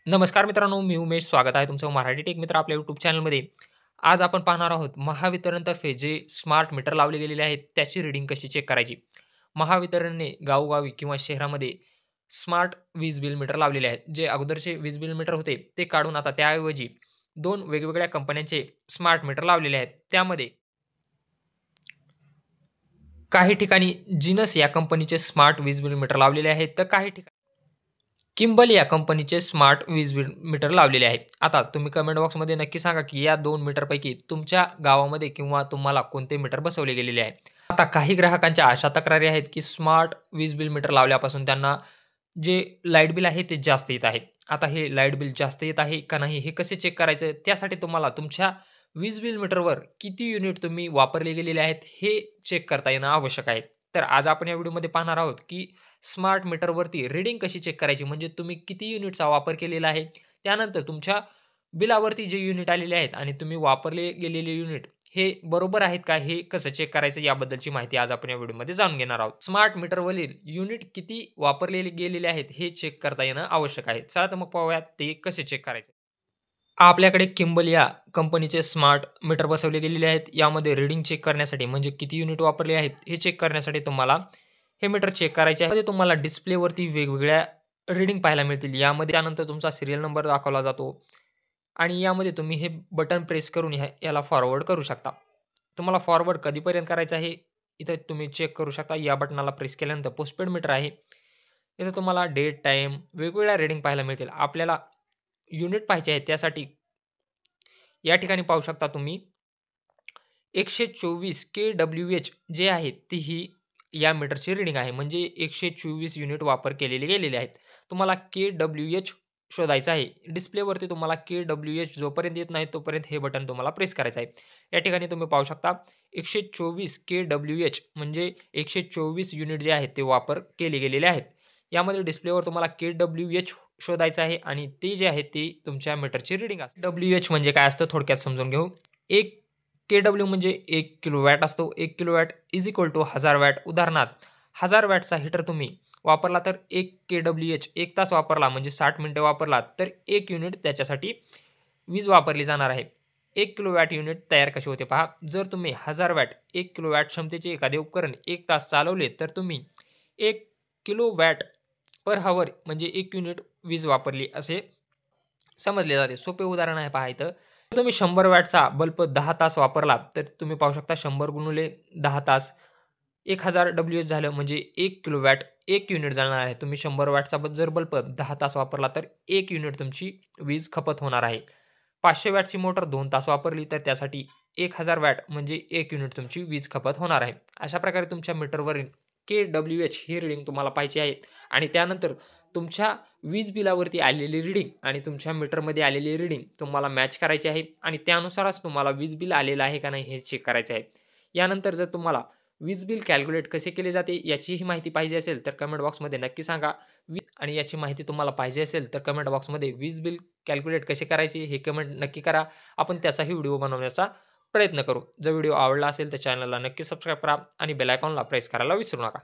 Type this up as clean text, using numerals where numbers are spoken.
नमस्कार मित्रांनो, मी उमेश. स्वागत आहे तुमचं मराठी टेक मित्र आपल्या यूट्यूब चॅनलमध्ये. आज आपण पाहणार आहोत महावितरणतर्फे जे स्मार्ट मीटर लावले गेलेले आहेत, त्याची रीडिंग कशी चेक करायची. महावितरणने गावोगावी किंवा शहरामध्ये स्मार्ट वीज बिल मीटर लावलेले आहेत. जे अगोदरचे वीज बिल मीटर होते, ते काढून आता त्याऐवजी 2 वेगवेगळ्या कंपन्यांचे स्मार्ट मीटर लावलेले आहेत. त्यामध्ये काही ठिकाणी जिनस या कंपनीचे स्मार्ट वीज बिल मीटर लावलेले आहेत, तर काही ठिकाणी किंबल या कंपनीचे स्मार्ट वीज बिल मीटर लावलेले आहेत. आता तुम्ही कमेंट बॉक्समध्ये नक्की सांगा, की या 2 मीटरपैकी तुमच्या गावामध्ये किंवा तुम्हाला कोणते मीटर बसवले गेलेले आहेत. आता काही ग्राहकांच्या अशा तक्रारी आहेत, की स्मार्ट वीज बिल मीटर लावल्यापासून त्यांना जे लाईट बिल आहे ते जास्त येत आहे. आता हे लाईट बिल जास्त येत आहे का नाही हे कसे चेक करायचं? त्यासाठी तुम्हाला तुमच्या वीज बिल मीटरवर किती युनिट तुम्ही वापरले गेलेले आहेत हे चेक करता येणं आवश्यक आहे. तर आज आपण या व्हिडिओमध्ये पाहणार आहोत, की स्मार्ट मीटरवरती रीडिंग कशी चेक करायची, म्हणजे तुम्ही किती युनिटचा वापर केलेला आहे. त्यानंतर तुमच्या बिलावरती जे युनिट आलेले आहेत आणि तुम्ही वापरले गेलेले युनिट हे बरोबर आहेत का, हे कसं चेक करायचं याबद्दलची माहिती आज आपण या व्हिडिओमध्ये जाणून घेणार आहोत. स्मार्ट मीटरवरील युनिट किती वापरले गेलेले आहेत हे चेक करता येणं आवश्यक आहे. चला तर मग पाहूयात ते कसे चेक करायचे. आपल्याकडे किंबल या कंपनीचे स्मार्ट मीटर बसवले गेलेले आहेत. यामध्ये रीडिंग चेक करण्यासाठी, म्हणजे किती युनिट वापरले आहेत हे चेक करण्यासाठी तुम्हाला हे मीटर चेक करायचे आहे. त्यामध्ये तुम्हाला डिस्प्लेवरती वेगवेगळ्या रीडिंग पाहायला मिळतील. यामध्ये त्यानंतर तुमचा सीरियल नंबर दाखवला जातो आणि यामध्ये तुम्ही हे बटन प्रेस करून याला फॉरवर्ड करू शकता. तुम्हाला फॉरवर्ड कधीपर्यंत करायचं आहे, इथं तुम्ही चेक करू शकता. या बटनाला प्रेस केल्यानंतर पोस्टपेड मीटर आहे. इथे तुम्हाला डेट, टाईम वेगवेगळ्या रीडिंग पाहायला मिळतील. आपल्याला युनिट पाहिजे आहे त्यासाठी या ठिकाणी पाहू शकता तुम्ही 124 के-डब्ल्यू-एच जे आहे ती ही या मीटरची रीडिंग आहे. म्हणजे 124 युनिट वापर केलेले गेलेले आहेत. तुम्हाला के-डब्ल्यू-एच शोधायचं आहे. डिस्प्लेवरती तुम्हाला के-डब्ल्यू-एच जोपर्यंत येत नाही तोपर्यंत हे बटन तुम्हाला प्रेस करायचं आहे. या ठिकाणी तुम्ही पाहू शकता 124 के-डब्ल्यू-एच म्हणजे 124 युनिट जे आहेत ते वापर केले गेलेले आहेत. यामध्ये डिस्प्लेवर तुम्हाला के-डब्ल्यू-एच शोधायचं आहे आणि ते जे आहे ते तुमच्या मीटरची रीडिंग आहे. डब्ल्यू-एच म्हणजे काय असतं थोडक्यात समजून घेऊ. 1 के-डब्ल्यू म्हणजे 1 किलोवॅट असतो. 1 kilowatt is equal to 1000 watt. उदाहरणार्थ 1000 वॅटचा हीटर तुम्ही वापरला तर 1 के-डब्ल्यू-एच 1 तास वापरला म्हणजे 60 मिनिटं वापरला तर 1 युनिट त्याच्यासाठी वीज वापरली जाणार आहे. 1 किलोवॅट युनिट तयार कसे होते पहा. जर तुम्ही 1000 वॅट 1 किलोवॅट क्षमतेचे एखादे उपकरण 1 तास चालवले तर तुम्ही 1 किलोवॅट पर हॉवर म्हणजे 1 युनिट वीज वापरली असे समजले जाते. सोपे उदाहरण आहे पहा इथं. तुम्ही 100 वॅटचा बल्ब 10 तास वापरला, तर तुम्ही पाहू शकता 100 गुणिले 10 तास 1000 डब्ल्यूएच झालं म्हणजे 1 किलोवॅट 1 युनिट जाणार आहे. तुम्ही 100 वॅटचा जर बल्ब 10 तास वापरला, तर 1 युनिट तुमची वीज खपत होणार आहे. 500 वॅटची मोटर 2 तास वापरली, तर त्यासाठी 1000 वॅट म्हणजे 1 युनिट तुमची वीज खपत होणार आहे. अशा प्रकारे तुमच्या मीटरवरील के-डब्ल्यू-एच ही रीडिंग तुम्हाला पाहिजे आहे आणि त्यानंतर तुमच्या वीज बिलावरती आलेली रीडिंग आणि तुमच्या मीटरमध्ये आलेली रीडिंग तुम्हाला मॅच करायची आहे आणि त्यानुसारच तुम्हाला वीज बिल आलेलं आहे का नाही हे चेक करायचं आहे. यानंतर जर तुम्हाला वीज बिल कॅल्क्युलेट कसे केले जाते याचीही माहिती पाहिजे असेल तर कमेंट बॉक्समध्ये नक्की सांगा. आणि याची माहिती तुम्हाला पाहिजे असेल तर कमेंट बॉक्समध्ये वीज बिल कॅल्क्युलेट कसे करायचे हे कमेंट नक्की करा. आपण त्याचाही व्हिडिओ बनवण्याचा प्रयत्न करू. जर व्हिडिओ आवडला असेल तर चॅनलला नक्की सबस्क्राईब करा आणि बेल आयकॉनला प्रेस करायला विसरू नका.